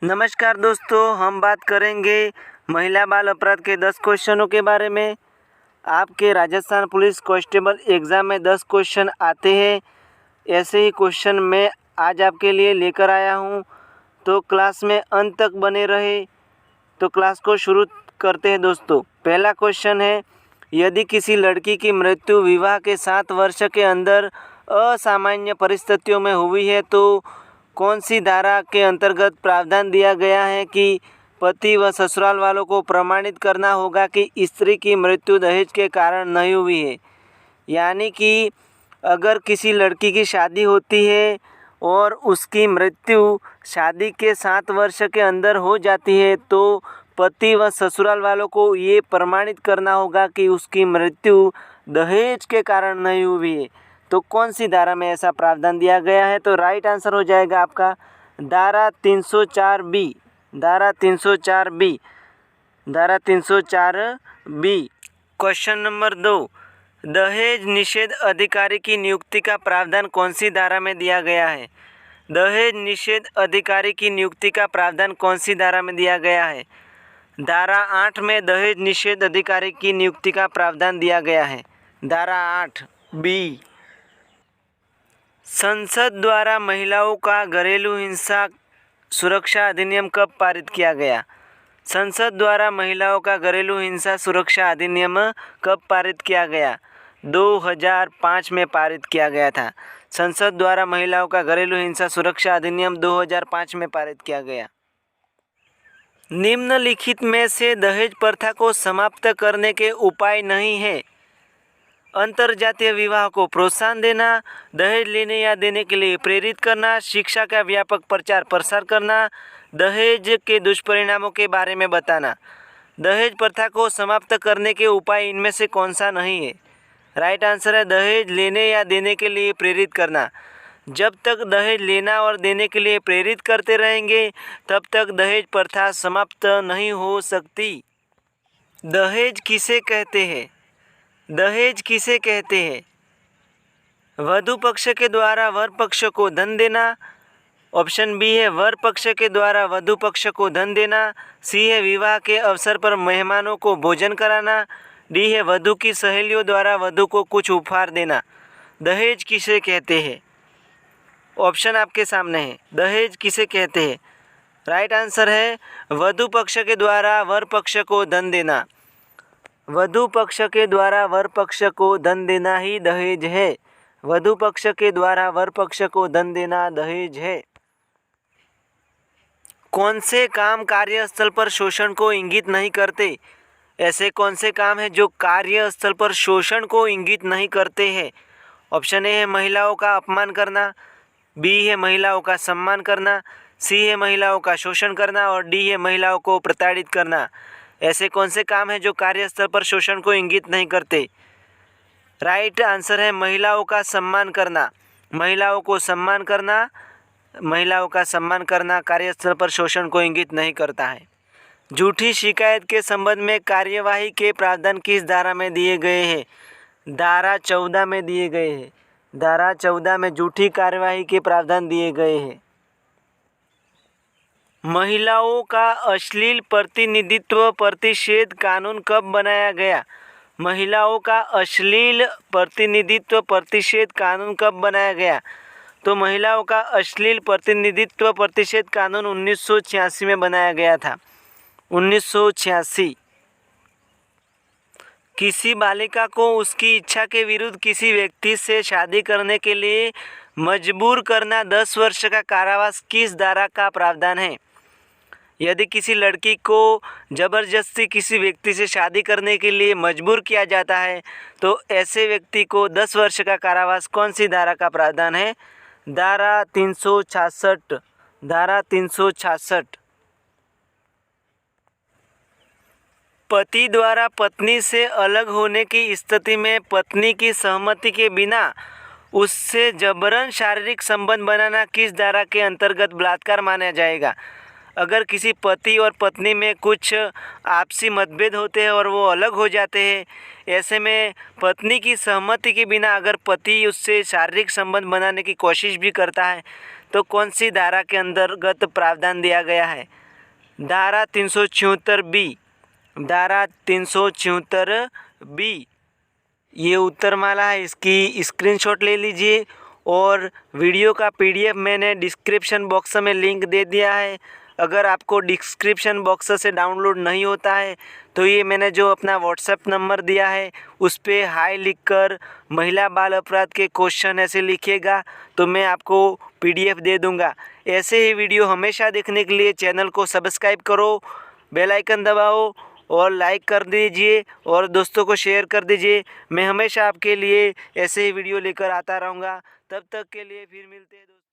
नमस्कार दोस्तों, हम बात करेंगे महिला बाल अपराध के 10 क्वेश्चनों के बारे में। आपके राजस्थान पुलिस कांस्टेबल एग्ज़ाम में 10 क्वेश्चन आते हैं। ऐसे ही क्वेश्चन मैं आज आपके लिए लेकर आया हूं, तो क्लास में अंत तक बने रहे। तो क्लास को शुरू करते हैं दोस्तों। पहला क्वेश्चन है, यदि किसी लड़की की मृत्यु विवाह के 7 वर्ष के अंदर असामान्य परिस्थितियों में हुई है तो कौन सी धारा के अंतर्गत प्रावधान दिया गया है कि पति व ससुराल वालों को प्रमाणित करना होगा कि स्त्री की मृत्यु दहेज के कारण नहीं हुई है। यानी कि अगर किसी लड़की की शादी होती है और उसकी मृत्यु शादी के 7 वर्ष के अंदर हो जाती है तो पति व ससुराल वालों को ये प्रमाणित करना होगा कि उसकी मृत्यु दहेज के कारण नहीं हुई है। तो कौन सी धारा में ऐसा प्रावधान दिया गया है? तो राइट आंसर हो जाएगा आपका धारा 304 बी। धारा 304 बी। धारा 304 बी। क्वेश्चन नंबर 2, दहेज निषेध अधिकारी की नियुक्ति का प्रावधान कौन सी धारा में दिया गया है? दहेज निषेध अधिकारी की नियुक्ति का प्रावधान कौन सी धारा में दिया गया है? धारा 8 में दहेज निषेध अधिकारी की नियुक्ति का प्रावधान दिया गया है। धारा 8 बी। संसद द्वारा महिलाओं का घरेलू हिंसा सुरक्षा अधिनियम कब पारित किया गया? संसद द्वारा महिलाओं का घरेलू हिंसा सुरक्षा अधिनियम कब पारित किया गया? 2005 में पारित किया गया था। संसद द्वारा महिलाओं का घरेलू हिंसा सुरक्षा अधिनियम 2005 में पारित किया गया। निम्नलिखित में से दहेज प्रथा को समाप्त करने के उपाय नहीं है। अंतरजातीय विवाह को प्रोत्साहन देना, दहेज लेने या देने के लिए प्रेरित करना, शिक्षा का व्यापक प्रचार प्रसार करना, दहेज के दुष्परिणामों के बारे में बताना। दहेज प्रथा को समाप्त करने के उपाय इनमें से कौन सा नहीं है? राइट आंसर है दहेज लेने या देने के लिए प्रेरित करना। जब तक दहेज लेना और देने के लिए प्रेरित करते रहेंगे तब तक दहेज प्रथा समाप्त नहीं हो सकती। दहेज किसे कहते हैं? दहेज किसे कहते हैं? वधू पक्ष के द्वारा वर पक्ष को धन देना। ऑप्शन बी है वर पक्ष के द्वारा वधू पक्ष को धन देना। सी है विवाह के अवसर पर मेहमानों को भोजन कराना। डी है वधू की सहेलियों द्वारा वधू को कुछ उपहार देना। दहेज किसे कहते हैं? ऑप्शन आपके सामने है, दहेज किसे कहते हैं? राइट आंसर है वधू पक्ष के द्वारा वर पक्ष को धन देना। वधू पक्ष के द्वारा वर पक्ष को धन देना ही दहेज है। वधू पक्ष के द्वारा वर पक्ष को धन देना दहेज है। कौन से काम कार्यस्थल पर शोषण को इंगित नहीं करते? ऐसे कौन से काम हैं जो कार्यस्थल पर शोषण को इंगित नहीं करते हैं? ऑप्शन ए है महिलाओं का अपमान करना, बी है महिलाओं का सम्मान करना, सी है महिलाओं का शोषण करना और डी है महिलाओं को प्रताड़ित करना। ऐसे कौन से काम हैं जो कार्यस्थल पर शोषण को इंगित नहीं करते? राइट आंसर है महिलाओं का सम्मान करना। महिलाओं को सम्मान करना, महिलाओं का सम्मान करना कार्यस्थल पर शोषण को इंगित नहीं करता है। झूठी शिकायत के संबंध में कार्यवाही के प्रावधान किस धारा में दिए गए हैं? धारा 14 में दिए गए हैं। धारा 14 में झूठी कार्यवाही के प्रावधान दिए गए हैं। महिलाओं का अश्लील प्रतिनिधित्व प्रतिषेध कानून कब बनाया गया? महिलाओं का अश्लील प्रतिनिधित्व प्रतिषेध कानून कब बनाया गया? तो महिलाओं का अश्लील प्रतिनिधित्व प्रतिषेध कानून 1986 में बनाया गया था। 1986। किसी बालिका को उसकी इच्छा के विरुद्ध किसी व्यक्ति से शादी करने के लिए मजबूर करना 10 वर्ष का कारावास किस धारा का प्रावधान है? यदि किसी लड़की को ज़बरदस्ती किसी व्यक्ति से शादी करने के लिए मजबूर किया जाता है तो ऐसे व्यक्ति को 10 वर्ष का कारावास कौन सी धारा का प्रावधान है? धारा 366। धारा 366। पति द्वारा पत्नी से अलग होने की स्थिति में पत्नी की सहमति के बिना उससे जबरन शारीरिक संबंध बनाना किस धारा के अंतर्गत बलात्कार माना जाएगा? अगर किसी पति और पत्नी में कुछ आपसी मतभेद होते हैं और वो अलग हो जाते हैं, ऐसे में पत्नी की सहमति के बिना अगर पति उससे शारीरिक संबंध बनाने की कोशिश भी करता है तो कौन सी धारा के अंतर्गत प्रावधान दिया गया है? धारा 376B। धारा 376B ये उत्तरमाला है, इसकी स्क्रीनशॉट ले लीजिए। और वीडियो का PDF मैंने डिस्क्रिप्शन बॉक्स में लिंक दे दिया है। अगर आपको डिस्क्रिप्शन बॉक्स से डाउनलोड नहीं होता है तो ये मैंने जो अपना व्हाट्सएप नंबर दिया है उस पर हाय लिखकर महिला बाल अपराध के क्वेश्चन ऐसे लिखिएगा तो मैं आपको PDF दे दूंगा। ऐसे ही वीडियो हमेशा देखने के लिए चैनल को सब्सक्राइब करो, बेल आइकन दबाओ और लाइक कर दीजिए और दोस्तों को शेयर कर दीजिए। मैं हमेशा आपके लिए ऐसे ही वीडियो लेकर आता रहूँगा। तब तक के लिए फिर मिलते हैं दोस्तों।